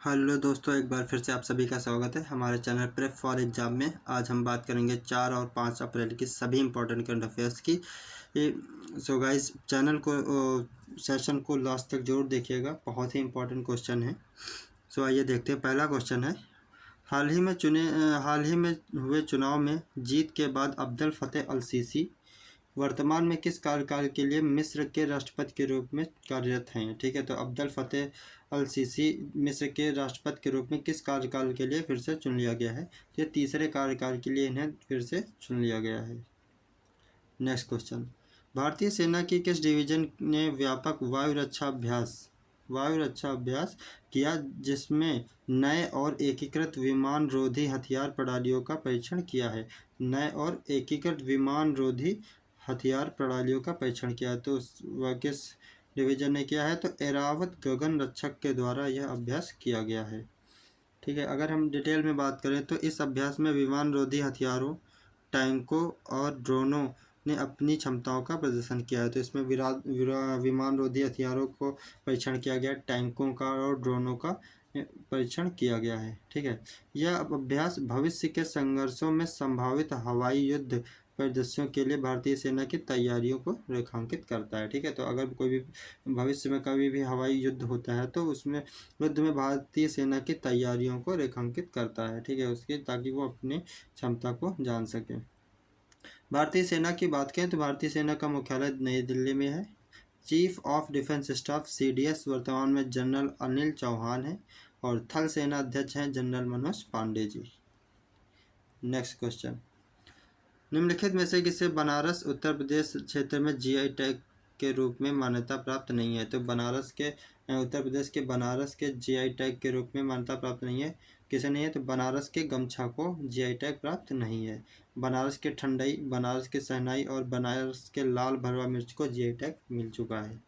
Hello दोस्तों, एक बार फिर से आप सभी का स्वागत है हमारे चैनल प्रेप फॉर एग्जाम में। आज हम बात करेंगे 4 और 5 अप्रैल की सभी इंपॉर्टेंट करंट अफेयर्स की। सो गाइस, चैनल को सेशन को लास्ट तक जरूर देखिएगा, बहुत ही इंपॉर्टेंट क्वेश्चन है। सो आइए देखते हैं। पहला क्वेश्चन है, हाल ही में हुए चुनाव में जीत के बाद अब्दुल फतेह अल सीसी वर्तमान में किस कार्यकाल के लिए मिस्र के राष्ट्रपति के रूप में कार्यरत हैं। ठीक है, तो अब्दुल फतेह अल सीसी मिस्र के राष्ट्रपति के रूप में किस कार्यकाल के लिए फिर से चुन लिया गया है। ये तीसरे कार्यकाल के लिए इन्हें फिर से चुन लिया गया है। नेक्स्ट क्वेश्चन, भारतीय सेना की किस डिवीजन ने व्यापक वायु रक्षा अभ्यास किया जिसमें नए और एकीकृत विमान रोधी हथियार प्रणालियों का परीक्षण किया है। नए और एकीकृत विमान रोधी हथियार प्रणालियों का परीक्षण किया है, तो वह किस डिवीजन ने किया है, तो एरावत गगन रक्षक के द्वारा यह अभ्यास किया गया है। ठीक है, अगर हम डिटेल में बात करें तो इस अभ्यास में विमान रोधी हथियारों, टैंकों और ड्रोनों ने अपनी क्षमताओं का प्रदर्शन किया है। तो इसमें विमान रोधी हथियारों को परीक्षण किया गया, टैंकों का और ड्रोनों का परीक्षण किया गया है। ठीक है, यह अभ्यास भविष्य के संघर्षों में संभावित हवाई युद्ध परिदृश्यों के लिए भारतीय सेना की तैयारियों को रेखांकित करता है। ठीक है, तो अगर कोई भी भविष्य में कभी भी हवाई युद्ध होता है तो उसमें युद्ध में भारतीय सेना की तैयारियों को रेखांकित करता है। ठीक है, उसके ताकि वो अपनी क्षमता को जान सके। भारतीय सेना की बात करें तो भारतीय सेना का मुख्यालय नई दिल्ली में है। Chief of defence staff CDS वर्तमान में जनरल अनिल चौहान है और थल सेना अध्यक्ष हैं general Manoj Pandey ji. Next question, निम्नलिखित में से किसे बनारस उत्तर प्रदेश क्षेत्र में GI टैग के रूप में मान्यता प्राप्त नहीं है। तो बनारस के उत्तर प्रदेश के बनारस के GI टैग के रूप में मान्यता प्राप्त नहीं है। किसे नहीं है, तो बनारस के गमछा को GI टैग प्राप्त नहीं है। बनारस के ठंडई, बनारस के शहनाई और बनारस के लाल भरवा मिर्च को GI टैग मिल चुका है।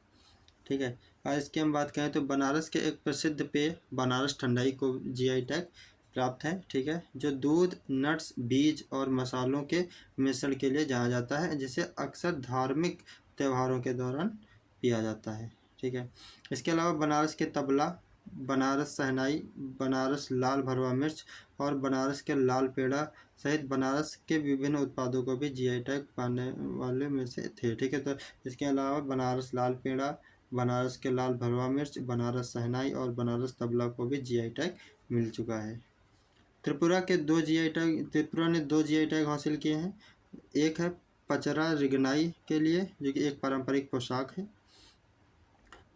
ठीक है, और इसकी हम बात करें तो बनारस के एक प्रसिद्ध पेय बनारस ठंडाई को GI टैग प्राप्त है। ठीक है, जो दूध, नट्स, बीज और मसालों के मिश्रण के लिए जाना जाता है, जिसे अक्सर धार्मिक त्योहारों के दौरान पिया जाता है। ठीक है, इसके अलावा बनारस के तबला, बनारस शहनाई, बनारस लाल भरवा मिर्च और बनारस के लाल पेड़ा सहित बनारस के विभिन्न उत्पादों को भी GI टैग पाने वाले में से थे। ठीक है, तो इसके अलावा बनारस लाल पेड़ा, बनारस के लाल भरवा मिर्च, बनारस शहनाई और बनारस तबला को भी GI टैग मिल चुका है। त्रिपुरा ने 2 GI टैग हासिल किए हैं। एक है पचरा रिगनाई के लिए, जो कि एक पारंपरिक पोशाक है।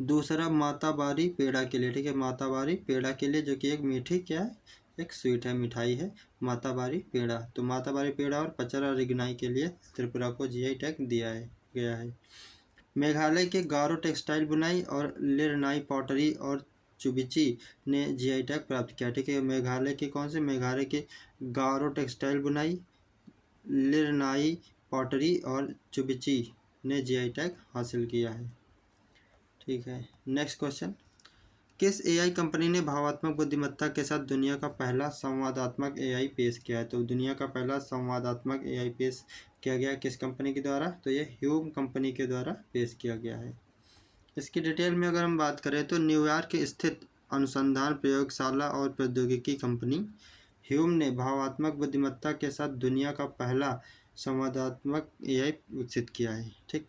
दूसरा माताबारी पेड़ा के लिए। ठीक है, माताबारी पेड़ा के लिए, जो कि एक मीठी क्या है, एक स्वीट है, मिठाई है माताबारी पेड़ा। तो माताबारी पेड़ा और पचरा रिगनाई के लिए त्रिपुरा को GI टैग दिया गया है। मेघालय के गारो टेक्सटाइल बुनाई और लिरनाई पॉटरी और चुबिची ने GI टैग प्राप्त किया। ठीक है, मेघालय के कौन से, मेघालय के गारो टेक्सटाइल बुनाई, लिरनाई पॉटरी और चुबिची ने GI टैग हासिल किया है। ठीक है, नेक्स्ट क्वेश्चन, किस AI कंपनी ने भावात्मक बुद्धिमत्ता के साथ दुनिया का पहला संवादात्मक AI पेश किया है। तो दुनिया का पहला संवादात्मक AI पेश किया गया किस कंपनी के द्वारा, तो ये ह्यूम कंपनी के द्वारा पेश किया गया है। इसकी डिटेल में अगर हम बात करें तो न्यूयॉर्क स्थित अनुसंधान प्रयोगशाला और प्रौद्योगिकी कंपनी ह्यूम ने भावात्मक बुद्धिमत्ता के साथ दुनिया का पहला संवादात्मक AI विकसित किया है। ठीक,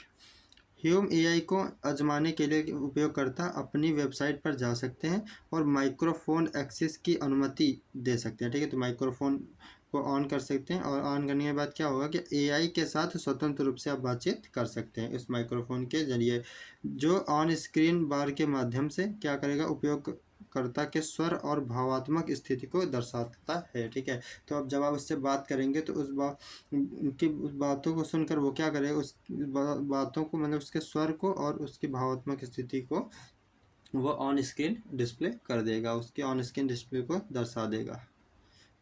ह्यूम AI को आजमाने के लिए उपयोगकर्ता अपनी वेबसाइट पर जा सकते हैं और माइक्रोफोन एक्सेस की अनुमति दे सकते हैं। ठीक है, तो माइक्रोफोन को ऑन कर सकते हैं और ऑन करने के बाद क्या होगा कि AI के साथ स्वतंत्र रूप से आप बातचीत कर सकते हैं इस माइक्रोफोन के जरिए, जो ऑन स्क्रीन बार के माध्यम से क्या करेगा, उपयोगकर्ता के स्वर और भावात्मक स्थिति को दर्शाता है। ठीक है, तो अब जब आप उससे बात करेंगे तो उस बातों को सुनकर वो क्या करेगा, उस बातों को, मतलब उसके स्वर को और उसकी भावात्मक स्थिति को वो ऑन स्क्रीन डिस्प्ले कर देगा, उसके ऑन स्क्रीन डिस्प्ले को दर्शा देगा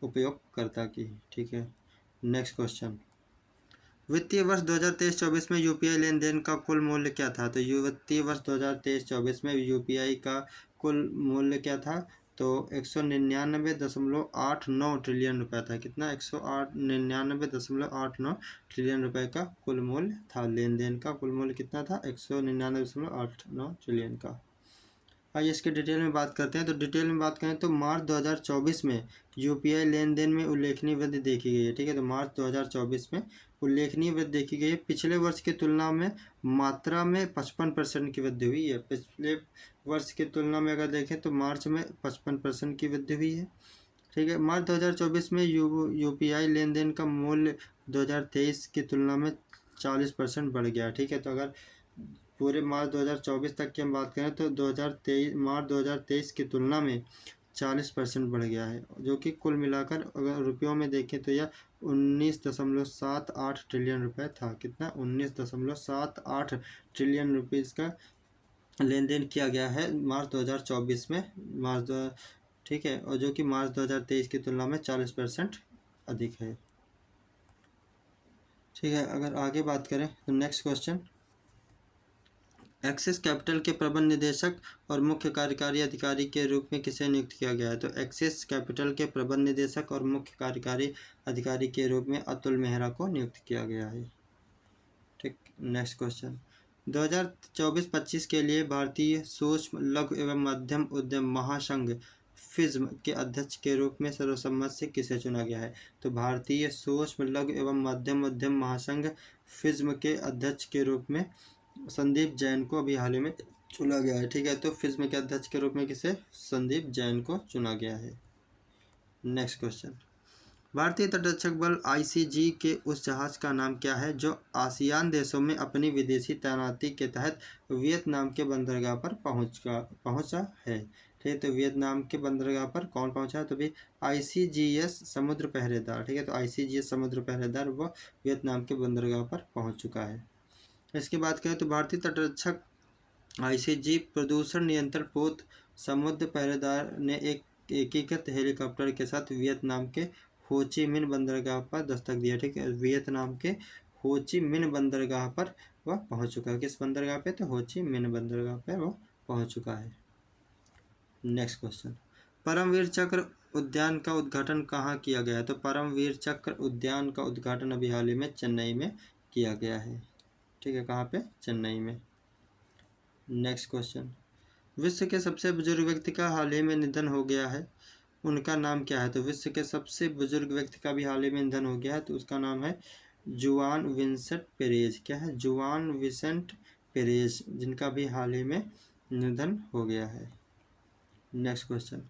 उपयोगकर्ता की। ठीक है, नेक्स्ट क्वेश्चन, वित्तीय वर्ष 2023-24 में UPI लेन देन का कुल मूल्य क्या था। तो वित्तीय वर्ष 2023-24 में UPI का कुल मूल्य क्या था, तो 199.89 ट्रिलियन रुपये था। कितना, 199.89 ट्रिलियन रुपये का कुल मूल्य था। लेन देन का कुल मूल्य कितना था, 199.89 ट्रिलियन का। आइए इसके डिटेल में बात करते हैं। तो डिटेल में बात करें तो मार्च 2024 में यूपीआई लेन देन में उल्लेखनीय वृद्धि देखी गई है। ठीक है, तो मार्च 2024 में उल्लेखनीय वृद्धि देखी गई है। पिछले वर्ष की तुलना में मात्रा में 55% की वृद्धि हुई है। पिछले वर्ष की तुलना में अगर देखें तो मार्च में 55% की वृद्धि हुई है। ठीक है, मार्च 2024 में यूपीआई लेन देन का मूल्य 2023 की तुलना में 40% बढ़ गया। ठीक है, तो अगर पूरे मार्च 2024 तक की हम बात करें तो 2023 मार्च 2023 की तुलना में 40% बढ़ गया है, जो कि कुल मिलाकर अगर रुपयों में देखें तो यह 19.78 ट्रिलियन रुपए था। कितना? 19.78 ट्रिलियन रुपीज़ का लेन देन किया गया है मार्च 2024 में। ठीक है, और जो कि मार्च 2023 की तुलना में 40% अधिक है। ठीक है, अगर आगे बात करें तो नेक्स्ट क्वेश्चन, एक्सिस कैपिटल के प्रबंध निदेशक और मुख्य कार्यकारी अधिकारी के रूप में किसे नियुक्त किया गया है? तो एक्सिस कैपिटल के प्रबंध निदेशक और मुख्य कार्यकारी अधिकारी के रूप में अतुल मेहरा को नियुक्त किया गया है। ठीक, नेक्स्ट क्वेश्चन, 2024-25 के लिए भारतीय सूक्ष्म लघु एवं मध्यम उद्यम महासंघ फिज्म के अध्यक्ष के रूप में सर्वसम्मत से किसे चुना गया है? तो भारतीय सूक्ष्म लघु एवं मध्यम उद्यम महासंघ फिज्म के अध्यक्ष के रूप में संदीप जैन को अभी हाल ही में चुना गया है। ठीक है, तो फिज्म के अध्यक्ष के रूप में किसे? संदीप जैन को चुना गया है। नेक्स्ट क्वेश्चन, भारतीय तटरक्षक बल आईसीजी के उस जहाज का नाम क्या है जो आसियान देशों में अपनी विदेशी तैनाती के तहत वियतनाम के बंदरगाह पर पहुंचा है? ठीक है, तो वियतनाम के बंदरगाह पर कौन पहुंचा है? तो भी आईसीजीएस समुद्र पहरेदार। ठीक है, तो आईसीजीएस समुद्र पहरेदार वो वियतनाम के बंदरगाह पर पहुंच चुका है। इसकी बात करें तो भारतीय तटरक्षक आईसीजी प्रदूषण नियंत्रण पोत समुद्र पहरेदार ने एक एकीकृत हेलीकॉप्टर के साथ वियतनाम के हो ची मिन्ह बंदरगाह पर दस्तक दिया। ठीक है, वियतनाम के हो ची मिन्ह बंदरगाह पर वह पहुंच चुका है। किस बंदरगाह पे? तो हो ची मिन्ह बंदरगाह पर वह पहुंच चुका है। नेक्स्ट क्वेश्चन, परमवीर चक्र उद्यान का उद्घाटन कहाँ किया गया है? तो परमवीर चक्र उद्यान का उद्घाटन अभी हाल ही में चेन्नई में किया गया है। ठीक है, कहाँ पे? चेन्नई में। नेक्स्ट क्वेश्चन, विश्व के सबसे बुजुर्ग व्यक्ति का हाल ही में निधन हो गया है, उनका नाम क्या है? तो विश्व के सबसे बुजुर्ग व्यक्ति का भी हाल ही में निधन हो गया है, तो उसका नाम है जुआन विंसेंट पेरेज। क्या है? जुआन विंसेंट पेरेज, जिनका भी हाल ही में निधन हो गया है। Next question,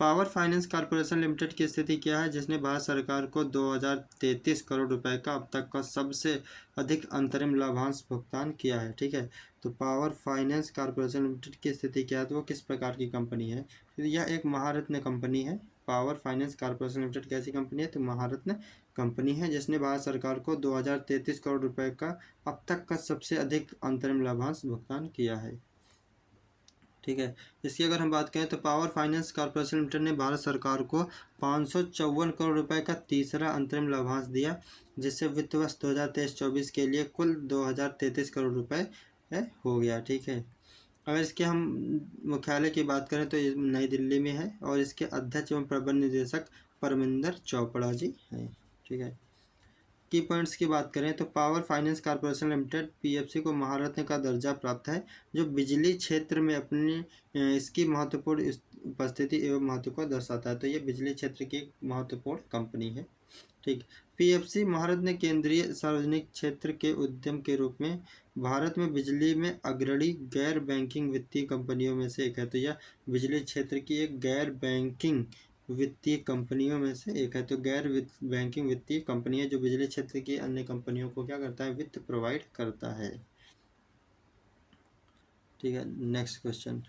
power finance corporation limited की स्थिति क्या है जिसने भारत सरकार को 2033 करोड़ रुपए का अब तक का सबसे अधिक अंतरिम लाभांश भुगतान किया है? ठीक है, तो पावर फाइनेंस कॉर्पोरेशन लिमिटेड की स्थिति क्या है? तो वो किस प्रकार की कंपनी है? तो यह एक महारत्न कंपनी है। पावर फाइनेंस कॉर्पोरेशन लिमिटेड कैसी कंपनी है? तो महारत्न कंपनी है जिसने भारत सरकार को 2033 करोड़ रुपए का अब तक का सबसे अधिक अंतरिम लाभांश भुगतान किया है। ठीक है, इसकी अगर हम बात करें तो पावर फाइनेंस कॉर्पोरेशन लिमिटेड ने भारत सरकार को 554 करोड़ रुपए का तीसरा अंतरिम लाभांश दिया, जिससे वित्त वर्ष 2023-24 के लिए कुल 2033 करोड़ रुपए हो गया। ठीक है, अगर इसके हम मुख्यालय की बात करें तो ये नई दिल्ली में है और इसके अध्यक्ष एवं प्रबंध निदेशक परमिंदर चोपड़ा जी हैं। ठीक है, की पॉइंट्स की बात करें तो power finance corporation limited PFC को महारत्न का दर्जा प्राप्त है, जो बिजली क्षेत्र में अपनी इसकी महत्वपूर्ण उपस्थिति एवं महत्व को दर्शाता है। तो ये बिजली क्षेत्र की महत्वपूर्ण कंपनी है। ठीक, पीएफसी महारत्न केंद्रीय सार्वजनिक क्षेत्र के उद्यम के रूप में भारत में बिजली में अग्रणी गैर बैंकिंग वित्तीय कंपनियों में से एक है। तो यह बिजली क्षेत्र की एक गैर बैंकिंग वित्तीय कंपनियों में से एक है। तो गैर बैंकिंग वित्तीय कंपनी है जो बिजली क्षेत्र की अन्य कंपनियों को क्या करता है? वित्त प्रोवाइड करता है। ठीक है, नेक्स्ट क्वेश्चन,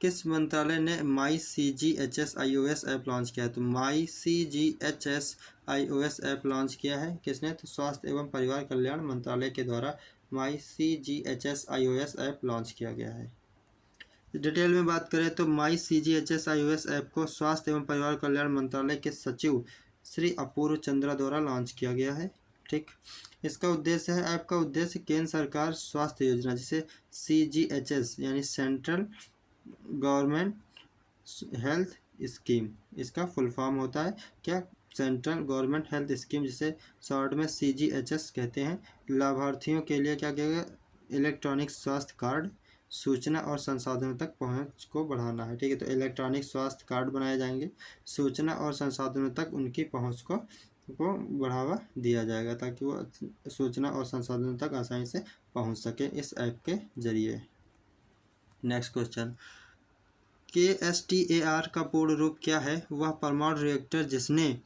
किस मंत्रालय ने माई CGHS iOS ऐप लॉन्च किया है? तो माई CGHS iOS ऐप लॉन्च किया है किसने? तो स्वास्थ्य एवं परिवार कल्याण मंत्रालय के द्वारा माई CGHS iOS ऐप लॉन्च किया गया है। डिटेल में बात करें तो माई CGHS iOS ऐप को स्वास्थ्य एवं परिवार कल्याण मंत्रालय के सचिव श्री अपूर्व चंद्रा द्वारा लॉन्च किया गया है। ठीक, इसका उद्देश्य है, ऐप का उद्देश्य केंद्र सरकार स्वास्थ्य योजना जिसे CGHS यानी सेंट्रल गवर्नमेंट हेल्थ स्कीम, इसका फुल फॉर्म होता है क्या? सेंट्रल गवर्नमेंट हेल्थ स्कीम, जिसे शॉर्ट में CGHS कहते हैं। लाभार्थियों के लिए क्या किया गया? इलेक्ट्रॉनिक स्वास्थ्य कार्ड सूचना और संसाधनों तक पहुंच को बढ़ाना है। ठीक है, तो इलेक्ट्रॉनिक स्वास्थ्य कार्ड बनाए जाएंगे, सूचना और संसाधनों तक उनकी पहुंच को बढ़ावा दिया जाएगा ताकि वो सूचना और संसाधनों तक आसानी से पहुंच सके इस ऐप के जरिए। नेक्स्ट क्वेश्चन, KSTAR का पूर्ण रूप क्या है? वह परमाणु रिएक्टर जिसने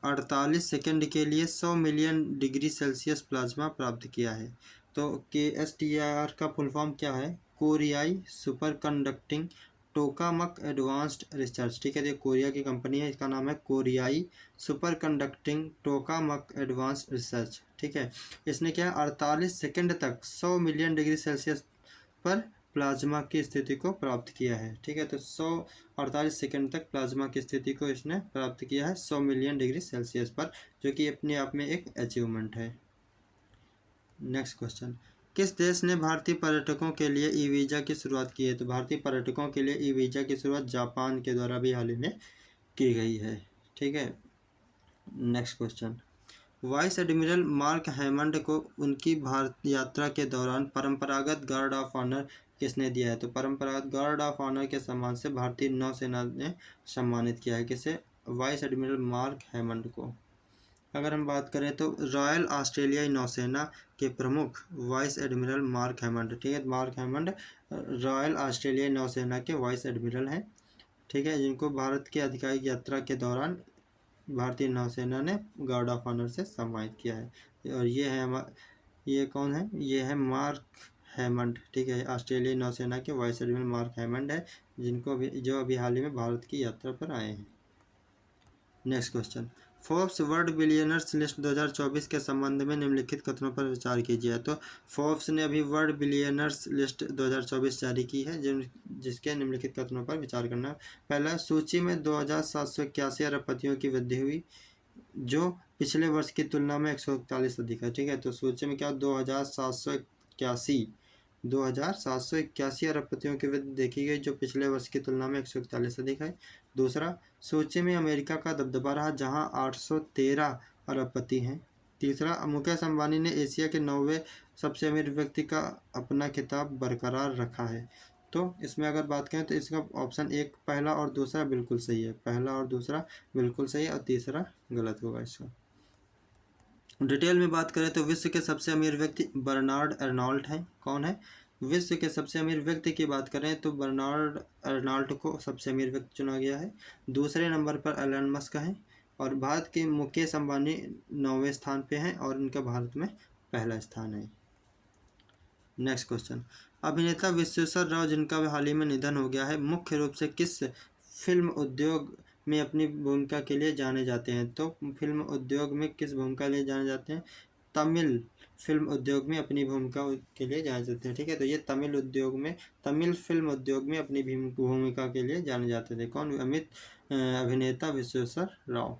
48 सेकंड के लिए 100 मिलियन डिग्री सेल्सियस प्लाज्मा प्राप्त किया है। तो KSTAR का फुल फॉर्म क्या है? कोरियाई super conducting tokamak advanced research. ठीक है, तो ये कोरिया की कंपनी है, इसका नाम है कोरियाई super conducting tokamak advanced research. ठीक है, इसने क्या 48 सेकंड तक 100 मिलियन डिग्री सेल्सियस पर प्लाज्मा की स्थिति को प्राप्त किया है। ठीक है, तो 48 सेकंड तक प्लाज्मा की स्थिति को इसने प्राप्त किया है 100 मिलियन डिग्री सेल्सियस पर, जो कि अपने आप में एक अचीवमेंट है। नेक्स्ट क्वेश्चन, किस देश ने भारतीय पर्यटकों के लिए ई वीज़ा की शुरुआत की है? तो भारतीय पर्यटकों के लिए ई वीज़ा की शुरुआत जापान के द्वारा भी हाल ही में की गई है। ठीक है, next question, vice admiral mark Hammond को उनकी भारत यात्रा के दौरान परंपरागत गार्ड ऑफ ऑनर किसने दिया है? तो परंपरागत गार्ड ऑफ ऑनर के सम्मान से भारतीय नौसेना ने सम्मानित किया है। किसे? वाइस एडमिरल मार्क हैमंड को। अगर हम बात करें तो रॉयल ऑस्ट्रेलियाई नौसेना के प्रमुख वाइस एडमिरल मार्क हैमंड। ठीक है, मार्क हैमंड रॉयल ऑस्ट्रेलियाई नौसेना के वाइस एडमिरल हैं। ठीक है, जिनको भारत की आधिकारिक यात्रा के दौरान भारतीय नौसेना ने गार्ड ऑफ ऑनर से सम्मानित किया है। और ये कौन है? ये है मार्क हैमंड। ठीक है, ऑस्ट्रेलियाई नौसेना के वाइस एडमिरल मार्क हैमंड है, जो अभी हाल ही में भारत की यात्रा पर आए हैं। Next question, Forbes world billionaires list 2024 के संबंध में निम्नलिखित कथनों पर विचार कीजिए। तो फोर्ब्स ने अभी वर्ल्ड बिलियनर्स लिस्ट 2024 जारी की है, जिसके निम्नलिखित कथनों पर विचार करना। पहला, सूची में 2781 अरबपतियों की वृद्धि हुई, जो पिछले वर्ष की तुलना में 141 अधिक है। ठीक है, तो सूची में क्या 2781 अरबपतियों की वृद्धि देखी गई, जो पिछले वर्ष की तुलना में 141 अधिक है। दूसरा, सूची में अमेरिका का दबदबा रहा, जहां 813 अरबपति हैं। तीसरा, मुकेश अंबानी ने एशिया के 9वें सबसे अमीर व्यक्ति का अपना खिताब बरकरार रखा है। तो इसमें अगर बात करें तो इसका ऑप्शन एक, पहला और दूसरा बिल्कुल सही है। पहला और दूसरा बिल्कुल सही है और तीसरा गलत होगा इसका। डिटेल में बात करें तो विश्व के सबसे अमीर व्यक्ति बर्नार्ड अर्नॉल्ट हैं। कौन है? विश्व के सबसे अमीर व्यक्ति की बात करें तो बर्नार्ड अर्नॉल्ट को सबसे अमीर व्यक्ति चुना गया है। दूसरे नंबर पर एलन मस्क हैं और भारत के मुकेश अंबानी 9वें स्थान पे हैं और इनका भारत में पहला स्थान है। नेक्स्ट क्वेश्चन, अभिनेता विश्वेश्वर राव, जिनका हाल ही में निधन हो गया है, मुख्य रूप से किस फिल्म उद्योग में अपनी भूमिका के लिए जाने जाते हैं? तो फिल्म उद्योग में किस भूमिका के लिए जाने जाते हैं? तमिल फिल्म उद्योग में अपनी भूमिका के लिए जाने जाते हैं। ठीक है, तो ये तमिल फिल्म उद्योग में अपनी भूमिका के लिए जाने जाते थे। कौन? अभिनेता विश्वेश्वर राव।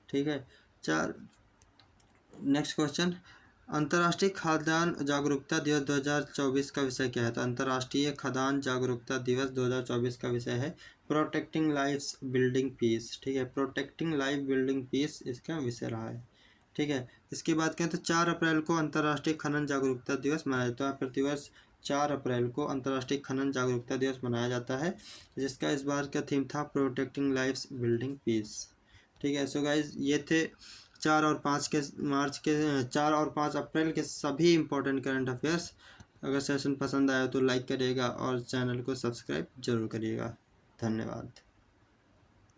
ठीक है, नेक्स्ट क्वेश्चन, अंतर्राष्ट्रीय खाद्यान्न जागरूकता दिवस 2024 का विषय क्या है? तो अंतर्राष्ट्रीय खाद्यान्न जागरूकता दिवस 2024 का विषय है प्रोटेक्टिंग लाइफ्स बिल्डिंग पीस। ठीक है, प्रोटेक्टिंग लाइफ बिल्डिंग पीस इसका विषय रहा है। ठीक है, इसकी बात करें तो 4 अप्रैल को अंतर्राष्ट्रीय खनन जागरूकता दिवस मनाया जाता है। प्रतिवर्ष 4 अप्रैल को अंतर्राष्ट्रीय खनन जागरूकता दिवस मनाया जाता है, जिसका इस बार का थीम था प्रोटेक्टिंग लाइफ्स बिल्डिंग पीस। ठीक है, सो गाइज ये थे 4 और 5 अप्रैल के सभी इम्पोर्टेंट करंट अफेयर्स। अगर सेशन पसंद आया तो लाइक करिएगा और चैनल को सब्सक्राइब जरूर करिएगा। धन्यवाद।